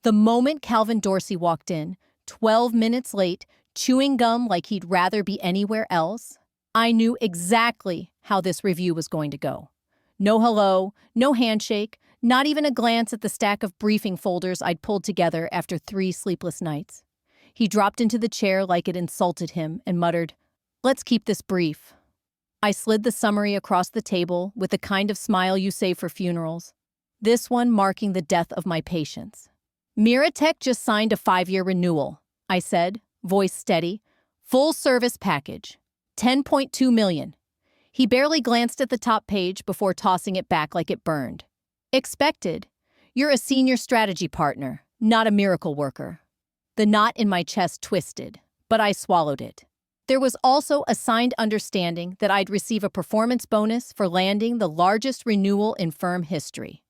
The moment Calvin Dorsey walked in, 12 minutes late, chewing gum like he'd rather be anywhere else, I knew exactly how this review was going to go. No hello, no handshake, not even a glance at the stack of briefing folders I'd pulled together after 3 sleepless nights. He dropped into the chair like it insulted him and muttered, "Let's keep this brief." I slid the summary across the table with the kind of smile you save for funerals, this one marking the death of my patience. "MiraTech just signed a 5-year renewal," I said, voice steady. "Full service package. 10.2 million. He barely glanced at the top page before tossing it back like it burned. "Expected. You're a senior strategy partner, not a miracle worker." The knot in my chest twisted, but I swallowed it. There was also a signed understanding that I'd receive a performance bonus for landing the largest renewal in firm history.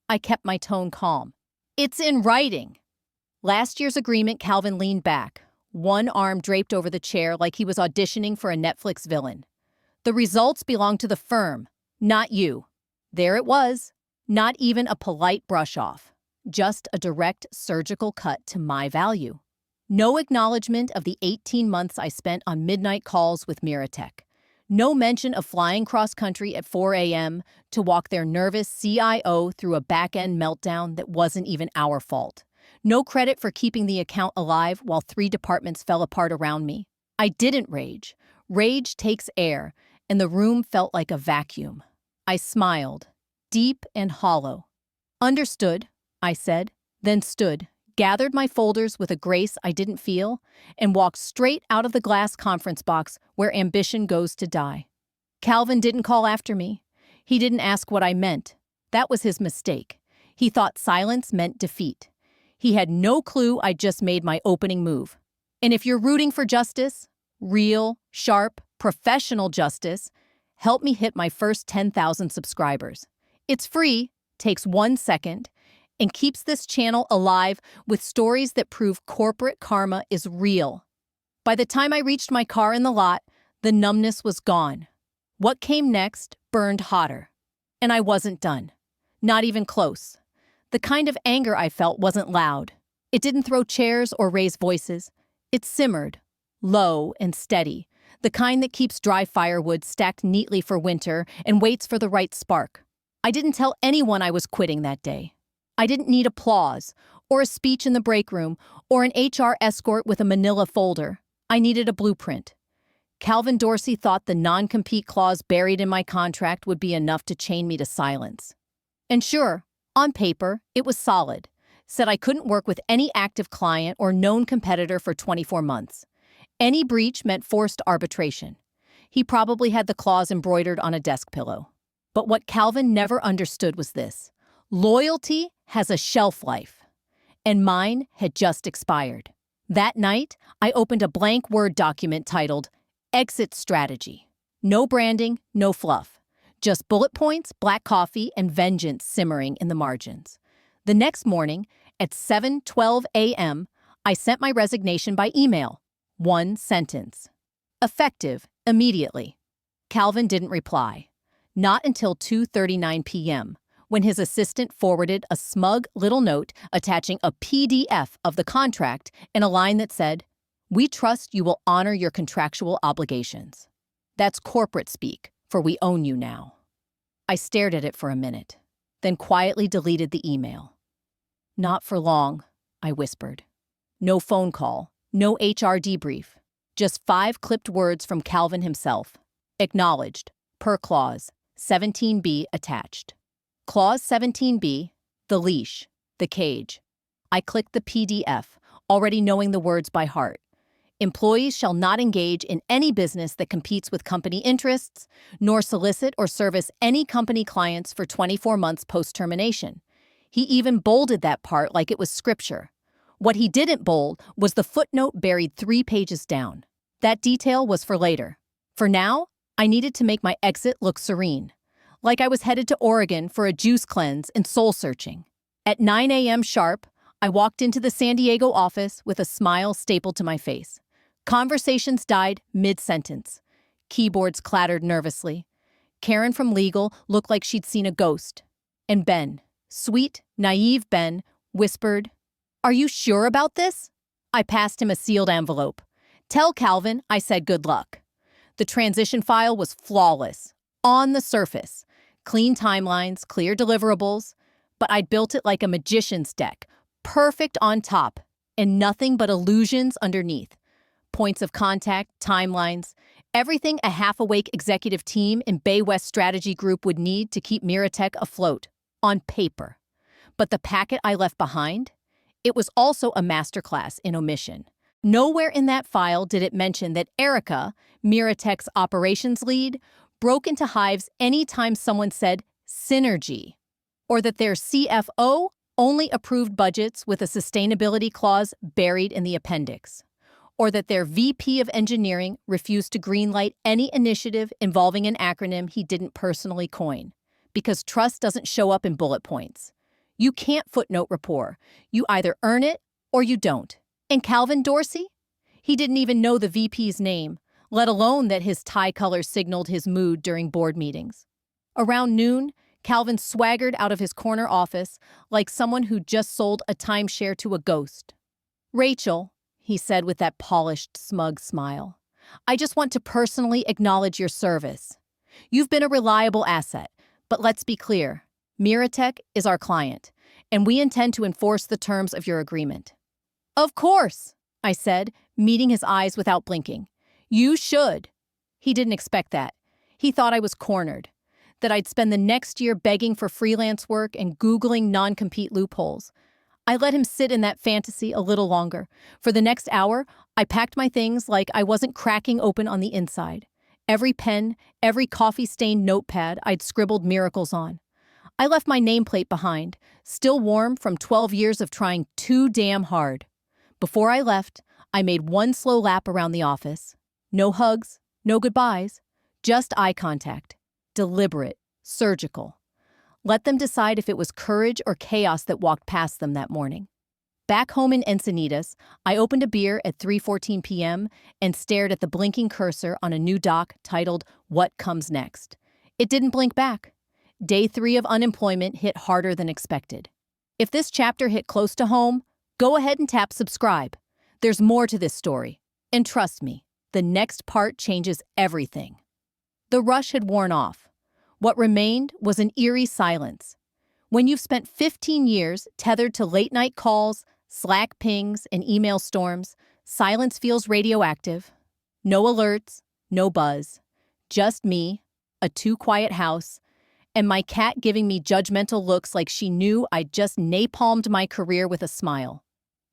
I kept my tone calm. "It's in writing." Last year's agreement, Calvin leaned back, one arm draped over the chair like he was auditioning for a Netflix villain. "The results belong to the firm, not you." There it was. Not even a polite brush-off. Just a direct surgical cut to my value. No acknowledgement of the 18 months I spent on midnight calls with MiraTech. No mention of flying cross-country at 4 a.m. to walk their nervous CIO through a back-end meltdown that wasn't even our fault. No credit for keeping the account alive while 3 departments fell apart around me. I didn't rage. Rage takes air, and the room felt like a vacuum. I smiled, deep and hollow. "Understood," I said, then stood, gathered my folders with a grace I didn't feel, and walked straight out of the glass conference box where ambition goes to die. Calvin didn't call after me. He didn't ask what I meant. That was his mistake. He thought silence meant defeat. He had no clue I'd just made my opening move. And if you're rooting for justice, real, sharp, professional justice, help me hit my first 10,000 subscribers. It's free, takes 1 second, and keeps this channel alive with stories that prove corporate karma is real. By the time I reached my car in the lot, the numbness was gone. What came next burned hotter. And I wasn't done. Not even close. The kind of anger I felt wasn't loud. It didn't throw chairs or raise voices. It simmered, low and steady, the kind that keeps dry firewood stacked neatly for winter and waits for the right spark. I didn't tell anyone I was quitting that day. I didn't need applause, or a speech in the break room, or an HR escort with a manila folder. I needed a blueprint. Calvin Dorsey thought the non-compete clause buried in my contract would be enough to chain me to silence. And sure, on paper, it was solid. Said I couldn't work with any active client or known competitor for 24 months. Any breach meant forced arbitration. He probably had the clause embroidered on a desk pillow. But what Calvin never understood was this. Loyalty has a shelf life. And mine had just expired. That night, I opened a blank Word document titled Exit Strategy. No branding, no fluff. Just bullet points, black coffee, and vengeance simmering in the margins. The next morning, at 7:12 a.m., I sent my resignation by email. 1 sentence. Effective immediately. Calvin didn't reply. Not until 2:39 p.m., when his assistant forwarded a smug little note attaching a PDF of the contract and a line that said, "We trust you will honor your contractual obligations." That's corporate speak, for we own you now. I stared at it for a minute, then quietly deleted the email. "Not for long," I whispered. No phone call, no HR debrief, just 5 clipped words from Calvin himself. Acknowledged, per clause, 17B attached. Clause 17B, the leash, the cage. I clicked the PDF, already knowing the words by heart. Employees shall not engage in any business that competes with company interests, nor solicit or service any company clients for 24 months post-termination. He even bolded that part like it was scripture. What he didn't bold was the footnote buried 3 pages down. That detail was for later. For now, I needed to make my exit look serene. Like I was headed to Oregon for a juice cleanse and soul-searching. At 9 a.m. sharp, I walked into the San Diego office with a smile stapled to my face. Conversations died mid-sentence. Keyboards clattered nervously. Karen from legal looked like she'd seen a ghost. And Ben, sweet, naive Ben, whispered, Are you sure about this? I passed him a sealed envelope. Tell Calvin I said good luck. The transition file was flawless. On the surface. Clean timelines, clear deliverables. But I'd built it like a magician's deck. Perfect on top, and nothing but illusions underneath. Points of contact, timelines, everything a half-awake executive team in Bay West Strategy Group would need to keep MiraTech afloat. On paper. But the packet I left behind? It was also a masterclass in omission. Nowhere in that file did it mention that Erica, MiraTech's operations lead, broke into hives anytime someone said synergy, or that their CFO only approved budgets with a sustainability clause buried in the appendix, or that their VP of engineering refused to greenlight any initiative involving an acronym he didn't personally coin, because trust doesn't show up in bullet points. You can't footnote rapport. You either earn it or you don't. And Calvin Dorsey? He didn't even know the VP's name, let alone that his tie color signaled his mood during board meetings. Around noon, Calvin swaggered out of his corner office like someone who just sold a timeshare to a ghost. "Rachel," he said with that polished, smug smile, "I just want to personally acknowledge your service. You've been a reliable asset, but let's be clear. MiraTech is our client, and we intend to enforce the terms of your agreement." "Of course," I said, meeting his eyes without blinking. "You should." He didn't expect that. He thought I was cornered, that I'd spend the next year begging for freelance work and Googling non-compete loopholes. I let him sit in that fantasy a little longer. For the next hour, I packed my things like I wasn't cracking open on the inside. Every pen, every coffee-stained notepad I'd scribbled miracles on. I left my nameplate behind, still warm from 12 years of trying too damn hard. Before I left, I made one slow lap around the office. No hugs, no goodbyes, just eye contact. Deliberate, surgical. Let them decide if it was courage or chaos that walked past them that morning. Back home in Encinitas, I opened a beer at 3:14 p.m. and stared at the blinking cursor on a new doc titled "What Comes Next." It didn't blink back. Day 3 of unemployment hit harder than expected. If this chapter hit close to home, go ahead and tap subscribe. There's more to this story. And trust me, the next part changes everything. The rush had worn off. What remained was an eerie silence. When you've spent 15 years tethered to late-night calls, Slack pings, and email storms, silence feels radioactive. No alerts, no buzz. Just me, a too-quiet house, and my cat giving me judgmental looks like she knew I'd just napalmed my career with a smile.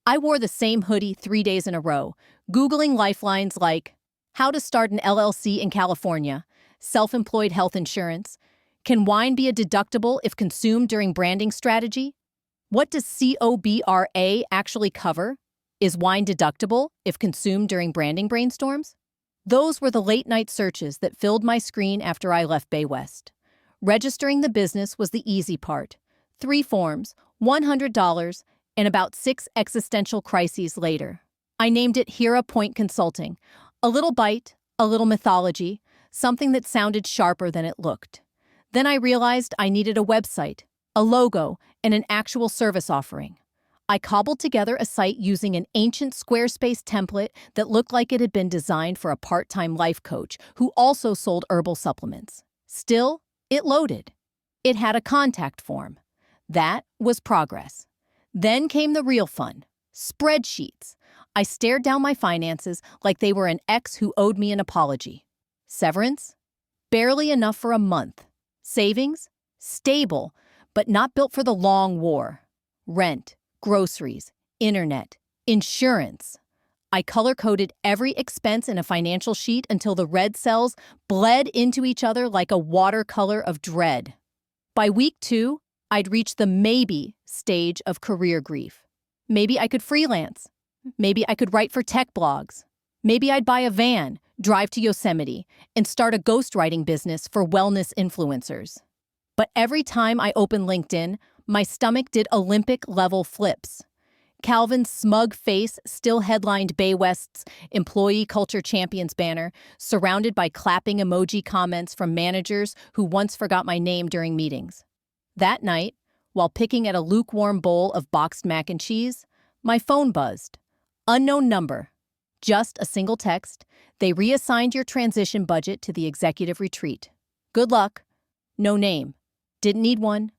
I wore the same hoodie 3 days in a row, Googling lifelines like how to start an LLC in California, self-employed health insurance, can wine be a deductible if consumed during branding strategy? What does COBRA actually cover? Is wine deductible if consumed during branding brainstorms? Those were the late-night searches that filled my screen after I left Bay West. Registering the business was the easy part. 3 forms, $100, and about 6 existential crises later. I named it Hera Point Consulting. A little bite, a little mythology, something that sounded sharper than it looked. Then I realized I needed a website, a logo, and an actual service offering. I cobbled together a site using an ancient Squarespace template that looked like it had been designed for a part-time life coach who also sold herbal supplements. Still, it loaded. It had a contact form. That was progress. Then came the real fun. Spreadsheets. I stared down my finances like they were an ex who owed me an apology. Severance? Barely enough for a month. Savings? Stable, but not built for the long war. Rent, groceries, internet, insurance. I color-coded every expense in a financial sheet until the red cells bled into each other like a watercolor of dread. By week 2, I'd reached the maybe stage of career grief. Maybe I could freelance. Maybe I could write for tech blogs. Maybe I'd buy a van, drive to Yosemite, and start a ghostwriting business for wellness influencers. But every time I opened LinkedIn, my stomach did Olympic-level flips. Calvin's smug face still headlined Bay West's Employee Culture Champions banner, surrounded by clapping emoji comments from managers who once forgot my name during meetings. That night, while picking at a lukewarm bowl of boxed mac and cheese, My phone buzzed. Unknown number. Just a single text. They reassigned your transition budget to the executive retreat. Good luck. No name. Didn't need one.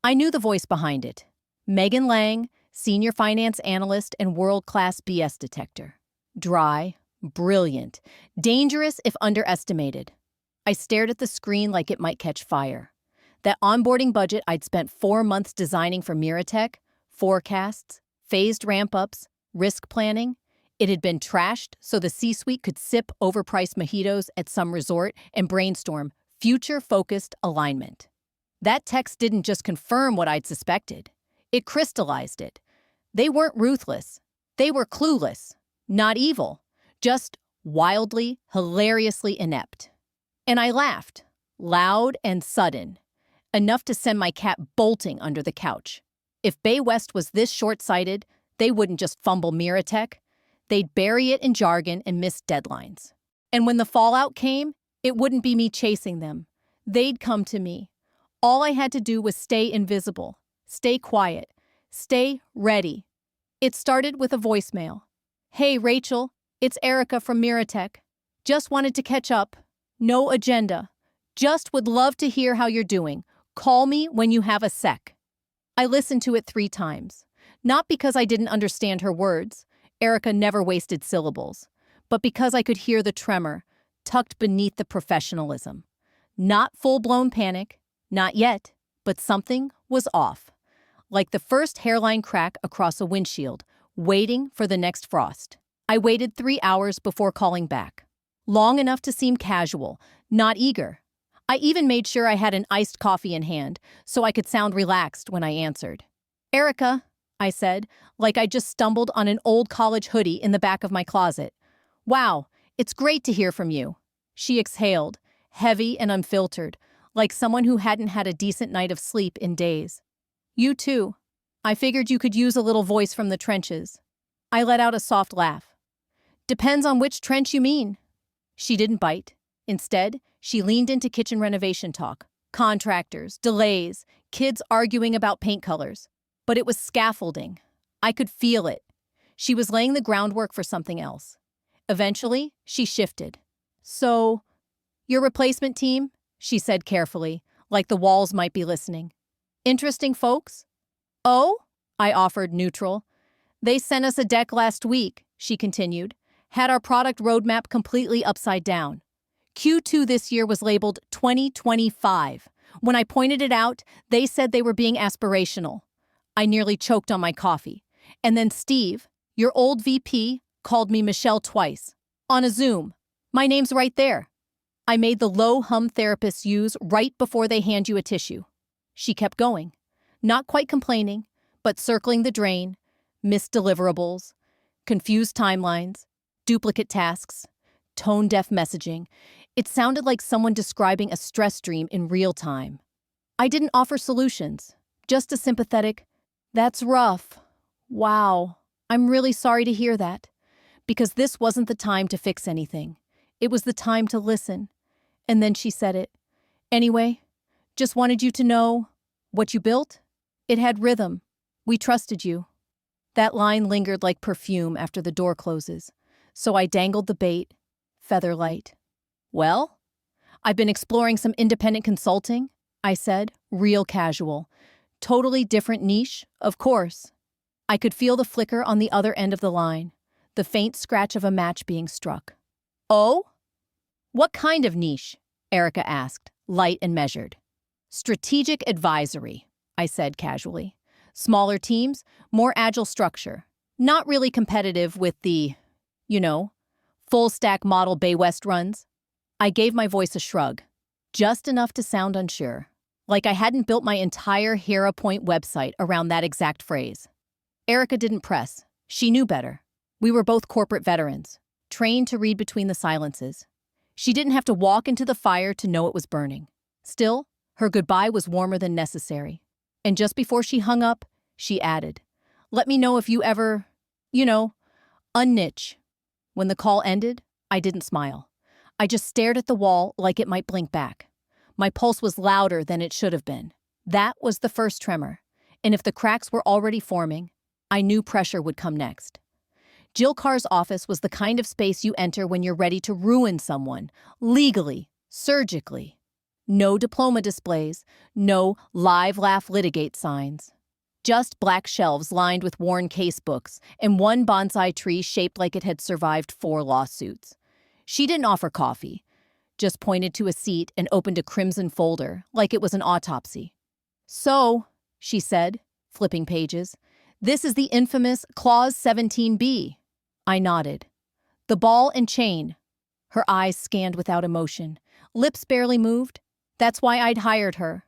I knew the voice behind it. Megan Lang, senior finance analyst and world-class BS detector. Dry, brilliant, dangerous if underestimated. I stared at the screen like it might catch fire. That onboarding budget I'd spent 4 months designing for MiraTech, forecasts, phased ramp-ups, risk planning, it had been trashed so the C-suite could sip overpriced mojitos at some resort and brainstorm future-focused alignment. That text didn't just confirm what I'd suspected. It crystallized it. They weren't ruthless. They were clueless. Not evil. Just wildly, hilariously inept. And I laughed. Loud and sudden. Enough to send my cat bolting under the couch. If Bay West was this short-sighted, they wouldn't just fumble MiraTech. They'd bury it in jargon and miss deadlines. And when the fallout came, it wouldn't be me chasing them. They'd come to me. All I had to do was stay invisible, stay quiet, stay ready. It started with a voicemail. Hey, Rachel, it's Erica from MiraTech. Just wanted to catch up. No agenda. Just would love to hear how you're doing. Call me when you have a sec. I listened to it 3 times. Not because I didn't understand her words. Erica never wasted syllables. But because I could hear the tremor, tucked beneath the professionalism. Not full-blown panic. Not yet. But something was off. Like the first hairline crack across a windshield, waiting for the next frost. I waited 3 hours before calling back. Long enough to seem casual, not eager. I even made sure I had an iced coffee in hand so I could sound relaxed when I answered. Erica, I said, like I just stumbled on an old college hoodie in the back of my closet. Wow, it's great to hear from you. She exhaled, heavy and unfiltered, like someone who hadn't had a decent night of sleep in days. You too. I figured you could use a little voice from the trenches. I let out a soft laugh. Depends on which trench you mean. She didn't bite. Instead, she leaned into kitchen renovation talk. Contractors, delays, kids arguing about paint colors. But it was scaffolding. I could feel it. She was laying the groundwork for something else. Eventually, she shifted. So, your replacement team? She said carefully, like the walls might be listening. Interesting folks? Oh? I offered, neutral. They sent us a deck last week, she continued. Had our product roadmap completely upside down. Q2 this year was labeled 2025. When I pointed it out, they said they were being aspirational. I nearly choked on my coffee. And then Steve, your old VP, called me Michelle twice. On a Zoom. My name's right there. I made the low hum therapists use right before they hand you a tissue. She kept going. Not quite complaining, but circling the drain, missed deliverables, confused timelines, duplicate tasks, tone-deaf messaging. It sounded like someone describing a stress dream in real time. I didn't offer solutions, just a sympathetic, "That's rough. Wow, I'm really sorry to hear that." Because this wasn't the time to fix anything. It was the time to listen. And then she said it. Anyway, just wanted you to know what you built? It had rhythm. We trusted you. That line lingered like perfume after the door closes. So I dangled the bait, feather light. Well, I've been exploring some independent consulting, I said, real casual. Totally different niche, of course. I could feel the flicker on the other end of the line, the faint scratch of a match being struck. Oh? What kind of niche? Erica asked, light and measured. Strategic advisory, I said casually. Smaller teams, more agile structure. Not really competitive with the, full-stack model Bay West runs. I gave my voice a shrug, just enough to sound unsure, like I hadn't built my entire Hera Point website around that exact phrase. Erica didn't press. She knew better. We were both corporate veterans, trained to read between the silences. She didn't have to walk into the fire to know it was burning. Still, her goodbye was warmer than necessary. And just before she hung up, she added, "Let me know if you ever, unniche." When the call ended, I didn't smile. I just stared at the wall like it might blink back. My pulse was louder than it should have been. That was the first tremor. And if the cracks were already forming, I knew pressure would come next. Jill Carr's office was the kind of space you enter when you're ready to ruin someone, legally, surgically. No diploma displays, no live laugh litigate signs. Just black shelves lined with worn casebooks and one bonsai tree shaped like it had survived 4 lawsuits. She didn't offer coffee, just pointed to a seat and opened a crimson folder like it was an autopsy. "So," she said, flipping pages, "this is the infamous Clause 17B. I nodded. "The ball and chain." Her eyes scanned without emotion. Lips barely moved. That's why I'd hired her.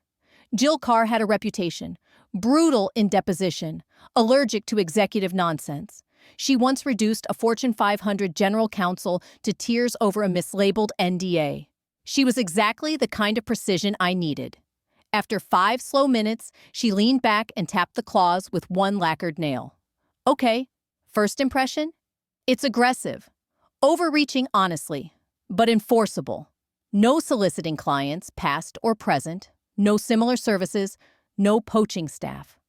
Jill Carr had a reputation. Brutal in deposition, allergic to executive nonsense. She once reduced a Fortune 500 general counsel to tears over a mislabeled NDA. She was exactly the kind of precision I needed. After 5 slow minutes, she leaned back and tapped the clause with one lacquered nail. "Okay, first impression? It's aggressive. Overreaching honestly, but enforceable. No soliciting clients, past or present. No similar services. No poaching staff.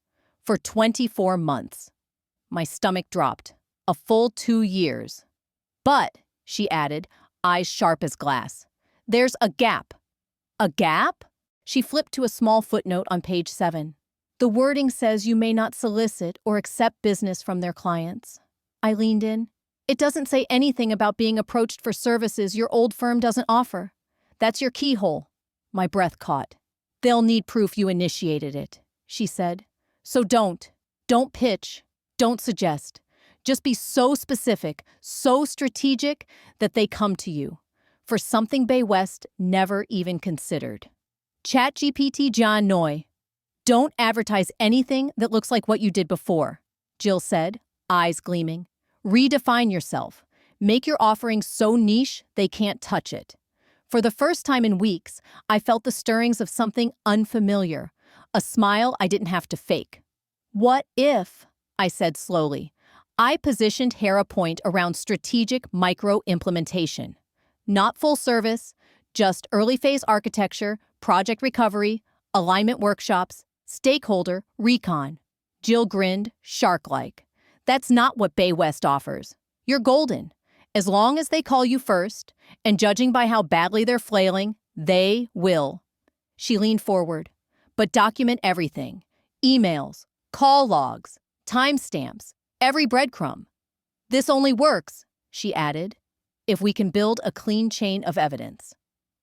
For 24 months. My stomach dropped. A full 2 years. But," she added, eyes sharp as glass, "there's a gap." "A gap?" She flipped to a small footnote on page 7. "The wording says you may not solicit or accept business from their clients." I leaned in. "It doesn't say anything about being approached for services your old firm doesn't offer. That's your keyhole." My breath caught. "They'll need proof you initiated it," she said. "So don't pitch, don't suggest. Just be so specific, so strategic that they come to you. For something Bay West never even considered." ChatGPT John Noy. "Don't advertise anything that looks like what you did before," Jill said, eyes gleaming. "Redefine yourself. Make your offering so niche they can't touch it." For the first time in weeks, I felt the stirrings of something unfamiliar, a smile I didn't have to fake. "What if," I said slowly, "I positioned HeraPoint around strategic micro-implementation? Not full service, just early-phase architecture, project recovery, alignment workshops, stakeholder recon." Jill grinned, shark-like. "That's not what Bay West offers. You're golden. As long as they call you first, and judging by how badly they're flailing, they will." She leaned forward. "But document everything. Emails, call logs, timestamps, every breadcrumb. This only works," she added, "if we can build a clean chain of evidence."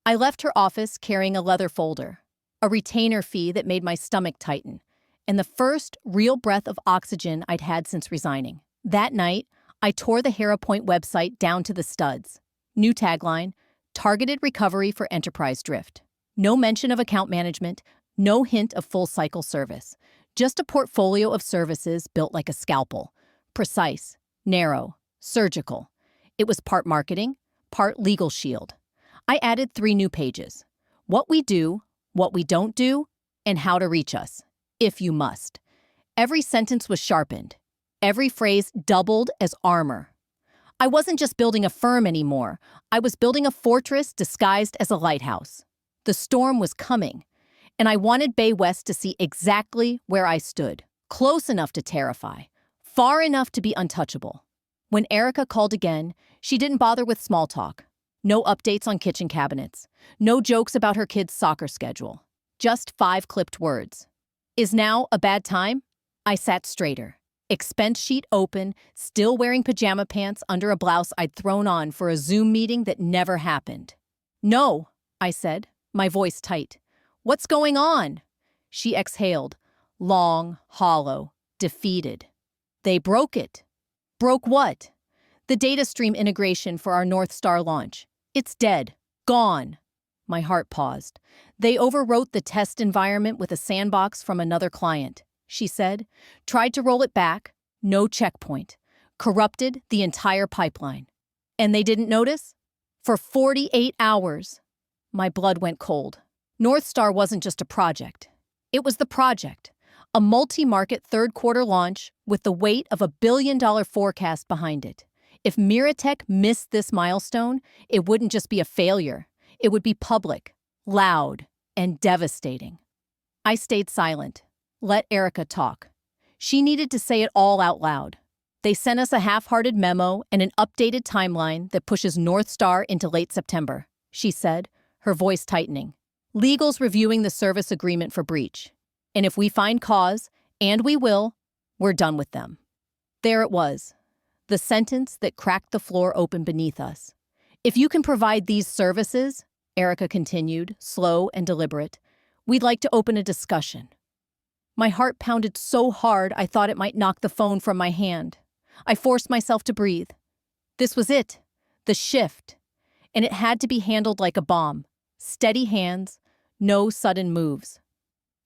I left her office carrying a leather folder, a retainer fee that made my stomach tighten, and the first real breath of oxygen I'd had since resigning. That night, I tore the HeraPoint website down to the studs. New tagline: "Targeted recovery for enterprise drift." No mention of account management, no hint of full-cycle service. Just a portfolio of services built like a scalpel. Precise, narrow, surgical. It was part marketing, part legal shield. I added 3 new pages. What we do, what we don't do, and how to reach us, if you must. Every sentence was sharpened. Every phrase doubled as armor. I wasn't just building a firm anymore. I was building a fortress disguised as a lighthouse. The storm was coming, and I wanted Bay West to see exactly where I stood. Close enough to terrify, far enough to be untouchable. When Erica called again, she didn't bother with small talk. No updates on kitchen cabinets. No jokes about her kid's soccer schedule. Just 5 clipped words. "Is now a bad time?" I sat straighter. Expense sheet open, still wearing pajama pants under a blouse I'd thrown on for a Zoom meeting that never happened. "No," I said, my voice tight. "What's going on?" She exhaled, long, hollow, defeated. "They broke it." "Broke what?" "The data stream integration for our North Star launch. It's dead. Gone." My heart paused. "They overwrote the test environment with a sandbox from another client," she said. "Tried to roll it back. No checkpoint. Corrupted the entire pipeline. And they didn't notice? For 48 hours. My blood went cold. North Star wasn't just a project. It was the project. A multi-market third-quarter launch with the weight of $1 billion forecast behind it. If MiraTech missed this milestone, it wouldn't just be a failure. It would be public, loud, and devastating. I stayed silent. Let Erica talk. She needed to say it all out loud. They sent us a half-hearted memo and an updated timeline that pushes North Star into late September, she said, her voice tightening. Legal's reviewing the service agreement for breach. And if we find cause, and we will, we're done with them. There it was, the sentence that cracked the floor open beneath us. If you can provide these services, Erica continued, slow and deliberate, we'd like to open a discussion. My heart pounded so hard I thought it might knock the phone from my hand. I forced myself to breathe. This was it, the shift. And it had to be handled like a bomb. Steady hands, no sudden moves.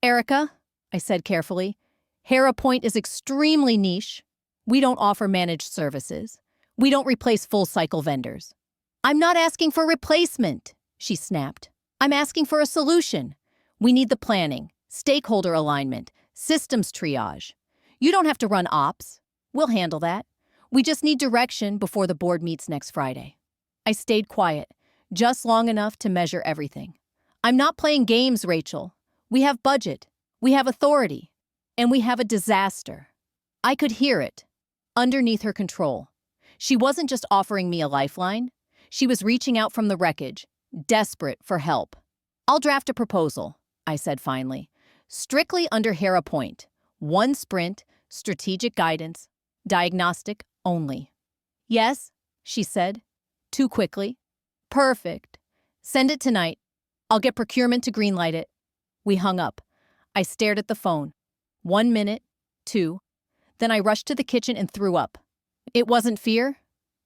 Erica, I said carefully, MiraTech is extremely niche. We don't offer managed services. We don't replace full-cycle vendors. I'm not asking for replacement, she snapped. I'm asking for a solution. We need the planning, stakeholder alignment, systems triage. You don't have to run ops. We'll handle that. We just need direction before the board meets next Friday. I stayed quiet, just long enough to measure everything. I'm not playing games, Rachel. We have budget, we have authority, and we have a disaster. I could hear it, underneath her control. She wasn't just offering me a lifeline. She was reaching out from the wreckage, desperate for help. I'll draft a proposal, I said finally. Strictly under MiraTech. One sprint, strategic guidance, diagnostic only. Yes, she said. Too quickly. Perfect. Send it tonight. I'll get procurement to greenlight it. We hung up. I stared at the phone. 1 minute, 2. Then I rushed to the kitchen and threw up. It wasn't fear?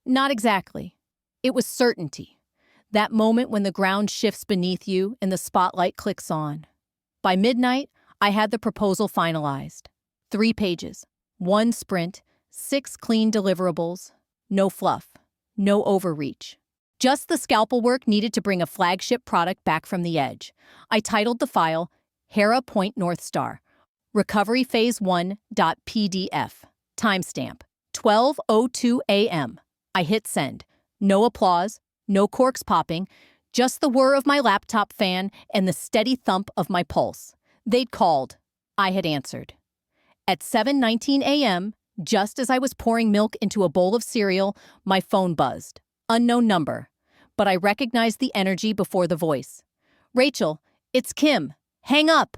Not exactly. It was certainty. That moment when the ground shifts beneath you and the spotlight clicks on. By midnight, I had the proposal finalized. 3 pages, 1 sprint, 6 clean deliverables, no fluff, no overreach. Just the scalpel work needed to bring a flagship product back from the edge. I titled the file, MiraTech North Star, Recovery Phase 1.pdf. Timestamp, 12:02 a.m. I hit send. No applause, no corks popping, just the whir of my laptop fan and the steady thump of my pulse. They'd called. I had answered. At 7:19 a.m., just as I was pouring milk into a bowl of cereal, my phone buzzed. Unknown number. But I recognized the energy before the voice. Rachel, it's Kim. Hang up.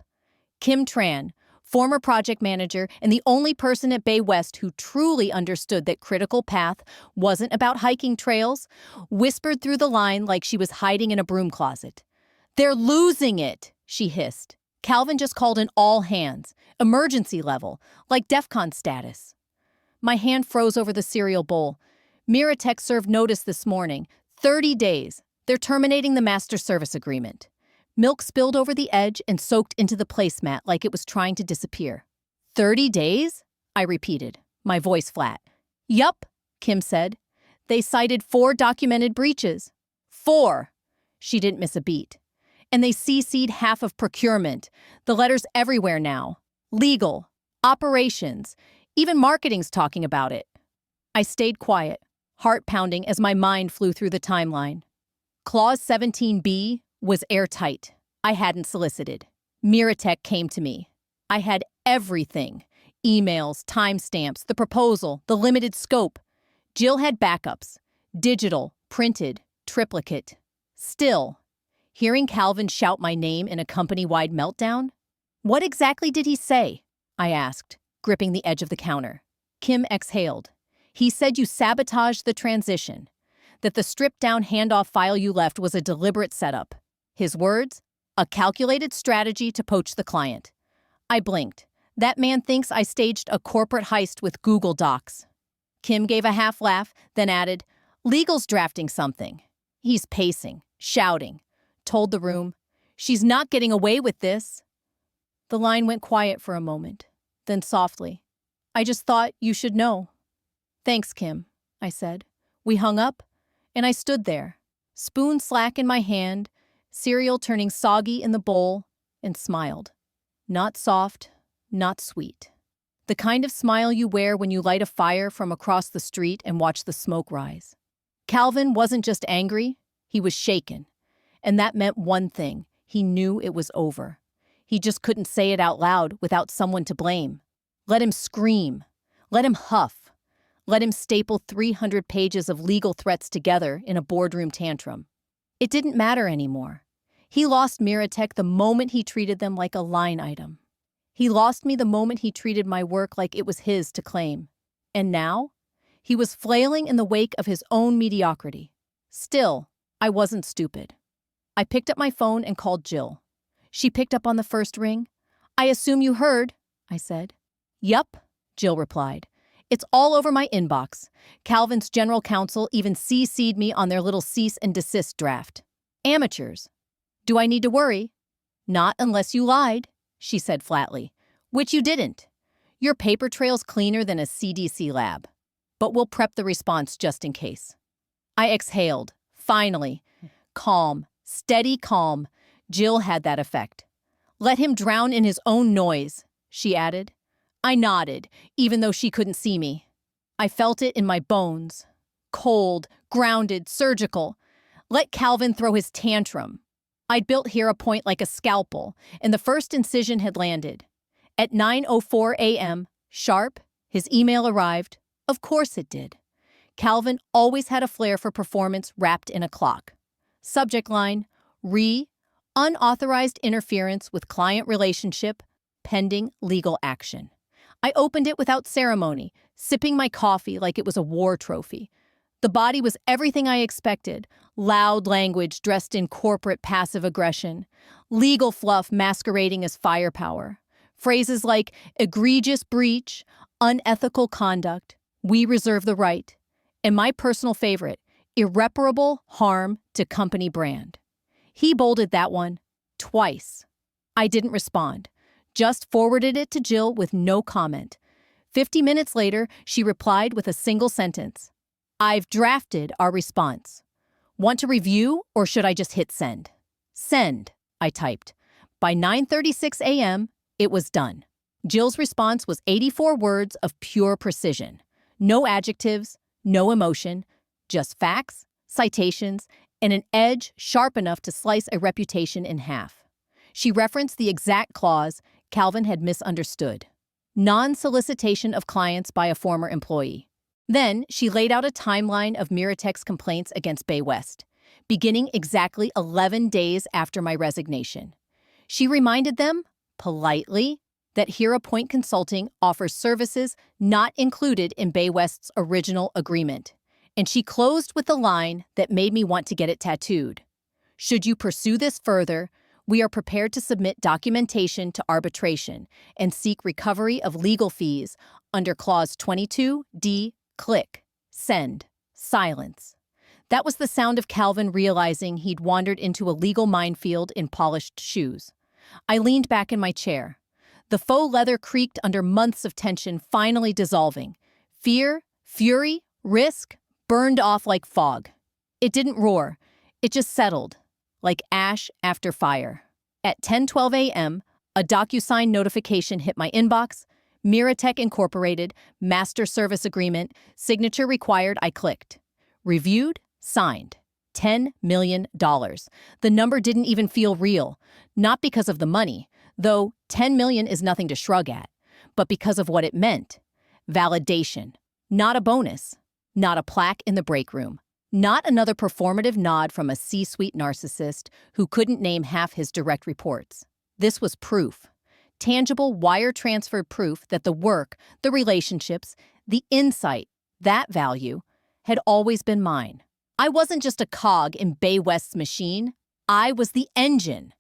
Kim Tran, former project manager and the only person at Bay West who truly understood that critical path wasn't about hiking trails, whispered through the line like she was hiding in a broom closet. They're losing it, she hissed. Calvin just called in all hands, emergency level, like DEFCON status. My hand froze over the cereal bowl. MiraTech served notice this morning. 30 days. They're terminating the master service agreement. Milk spilled over the edge and soaked into the placemat like it was trying to disappear. 30 days? I repeated, my voice flat. Yup, Kim said. They cited 4 documented breaches. 4. She didn't miss a beat. And they CC'd half of procurement. The letters everywhere now. Legal. Operations. Even marketing's talking about it. I stayed quiet, heart pounding as my mind flew through the timeline. Clause 17B was airtight. I hadn't solicited. MiraTech came to me. I had everything. Emails, timestamps, the proposal, the limited scope. Jill had backups. Digital, printed, triplicate. Still, hearing Calvin shout my name in a company-wide meltdown? What exactly did he say? I asked, gripping the edge of the counter. Kim exhaled. He said you sabotaged the transition, that the stripped-down handoff file you left was a deliberate setup. His words? A calculated strategy to poach the client. I blinked. That man thinks I staged a corporate heist with Google Docs. Kim gave a half laugh, then added, Legal's drafting something. He's pacing, shouting. Told the room, she's not getting away with this. The line went quiet for a moment, then softly. I just thought you should know. Thanks, Kim, I said. We hung up, and I stood there, spoon slack in my hand, cereal turning soggy in the bowl, and smiled. Not soft, not sweet. The kind of smile you wear when you light a fire from across the street and watch the smoke rise. Calvin wasn't just angry, he was shaken. And that meant one thing, he knew it was over. He just couldn't say it out loud without someone to blame. Let him scream. Let him huff. Let him staple 300 pages of legal threats together in a boardroom tantrum. It didn't matter anymore. He lost MiraTech the moment he treated them like a line item. He lost me the moment he treated my work like it was his to claim. And now? He was flailing in the wake of his own mediocrity. Still, I wasn't stupid. I picked up my phone and called Jill. She picked up on the first ring. "I assume you heard," I said. "Yup," Jill replied. "It's all over my inbox. Calvin's general counsel even CC'd me on their little cease and desist draft. Amateurs. Do I need to worry?" "Not unless you lied," she said flatly. "Which you didn't. Your paper trail's cleaner than a CDC lab. But we'll prep the response just in case." I exhaled. Finally. Calm. Steady calm. Jill had that effect. "Let him drown in his own noise," she added. I nodded, even though she couldn't see me. I felt it in my bones. Cold, grounded, surgical. Let Calvin throw his tantrum. I'd built HeroPoint like a scalpel, and the first incision had landed. At 9:04 a.m., sharp, his email arrived. Of course it did. Calvin always had a flair for performance wrapped in a clock. Subject line, unauthorized interference with client relationship, pending legal action. I opened it without ceremony, sipping my coffee like it was a war trophy. The body was everything I expected. Loud language dressed in corporate passive aggression. Legal fluff masquerading as firepower. Phrases like egregious breach, unethical conduct, we reserve the right, and my personal favorite, irreparable harm to company brand. He bolded that one twice. I didn't respond, just forwarded it to Jill with no comment. 50 minutes later, she replied with a single sentence. "I've drafted our response. Want to review, or should I just hit send?" "Send," I typed. By 9:36 a.m., it was done. Jill's response was 84 words of pure precision. No adjectives, no emotion, just facts, citations, and an edge sharp enough to slice a reputation in half. She referenced the exact clause Calvin had misunderstood. Non-solicitation of clients by a former employee. Then, she laid out a timeline of MiraTech's complaints against Bay West, beginning exactly 11 days after my resignation. She reminded them, politely, that HeroPoint Consulting offers services not included in Bay West's original agreement. And she closed with the line that made me want to get it tattooed. "Should you pursue this further, we are prepared to submit documentation to arbitration and seek recovery of legal fees under Clause 22D, click, send, silence." That was the sound of Calvin realizing he'd wandered into a legal minefield in polished shoes. I leaned back in my chair. The faux leather creaked under months of tension finally dissolving. Fear, fury, risk burned off like fog. It didn't roar. It just settled, like ash after fire. At 10:12 a.m., a DocuSign notification hit my inbox. MiraTech Incorporated, Master Service Agreement, signature required. I clicked. Reviewed, signed. $10 million. The number didn't even feel real, not because of the money, though 10 million is nothing to shrug at, but because of what it meant. Validation. Not a bonus. Not a plaque in the break room. Not another performative nod from a C-suite narcissist who couldn't name half his direct reports. This was proof. Tangible, wire-transferred proof that the work, the relationships, the insight, that value, had always been mine. I wasn't just a cog in Bay West's machine. I was the engine.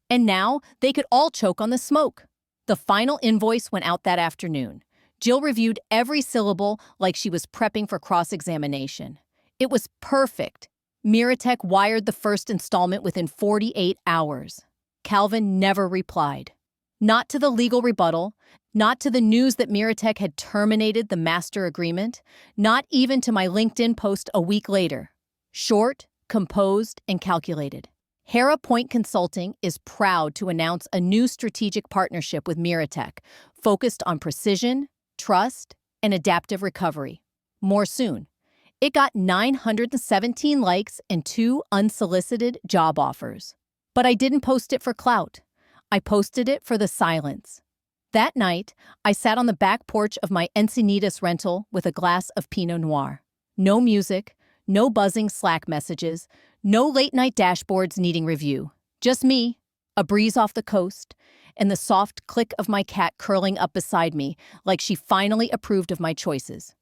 And now they could all choke on the smoke. The final invoice went out that afternoon. Jill reviewed every syllable like she was prepping for cross-examination. It was perfect. MiraTech wired the first installment within 48 hours. Calvin never replied. Not to the legal rebuttal, not to the news that MiraTech had terminated the master agreement, not even to my LinkedIn post a week later. Short, composed, and calculated. HeroPoint Consulting is proud to announce a new strategic partnership with MiraTech, focused on precision, trust, and adaptive recovery. More soon. It got 917 likes and 2 unsolicited job offers. But I didn't post it for clout. I posted it for the silence. That night, I sat on the back porch of my Encinitas rental with a glass of Pinot Noir. No music, no buzzing Slack messages, no late-night dashboards needing review. Just me, a breeze off the coast, and the soft click of my cat curling up beside me like she finally approved of my choices.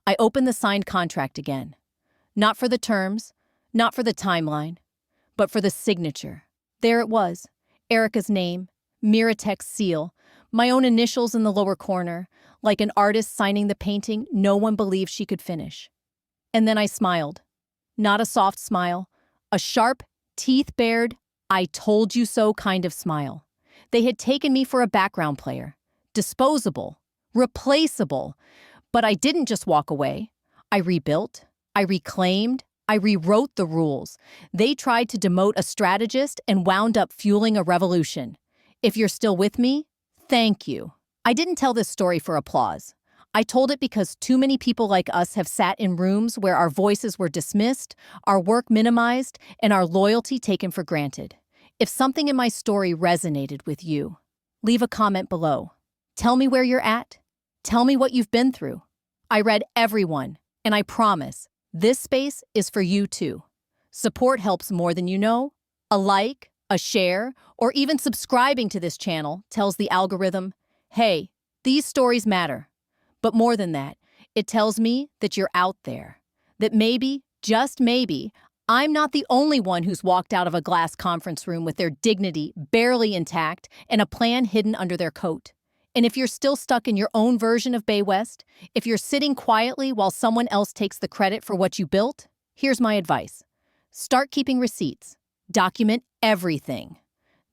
I opened the signed contract again. Not for the terms, not for the timeline, but for the signature. There it was, Erica's name, MiraTech's seal, my own initials in the lower corner, like an artist signing the painting no one believed she could finish. And then I smiled. Not a soft smile, a sharp, teeth-bared, I told you so kind of smile. They had taken me for a background player. Disposable, replaceable. But I didn't just walk away. I rebuilt, I reclaimed, I rewrote the rules. They tried to demote a strategist and wound up fueling a revolution. If you're still with me, thank you. I didn't tell this story for applause. I told it because too many people like us have sat in rooms where our voices were dismissed, our work minimized, and our loyalty taken for granted. If something in my story resonated with you, leave a comment below. Tell me where you're at. Tell me what you've been through. I read everyone, and I promise, this space is for you too. Support helps more than you know. A like, a share, or even subscribing to this channel tells the algorithm, hey, these stories matter. But more than that, it tells me that you're out there. That maybe, just maybe, I'm not the only one who's walked out of a glass conference room with their dignity barely intact and a plan hidden under their coat. And if you're still stuck in your own version of Bay West, if you're sitting quietly while someone else takes the credit for what you built, here's my advice. Start keeping receipts. Document everything.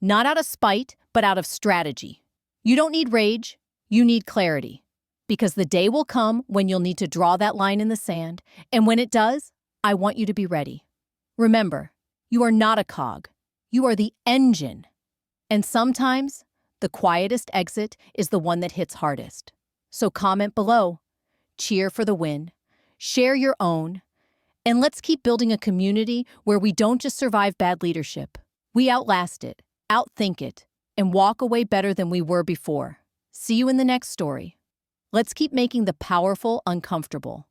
Not out of spite, but out of strategy. You don't need rage, you need clarity. Because the day will come when you'll need to draw that line in the sand, and when it does, I want you to be ready. Remember, you are not a cog. You are the engine. And sometimes, the quietest exit is the one that hits hardest. So comment below, cheer for the win, share your own, and let's keep building a community where we don't just survive bad leadership. We outlast it, outthink it, and walk away better than we were before. See you in the next story. Let's keep making the powerful uncomfortable.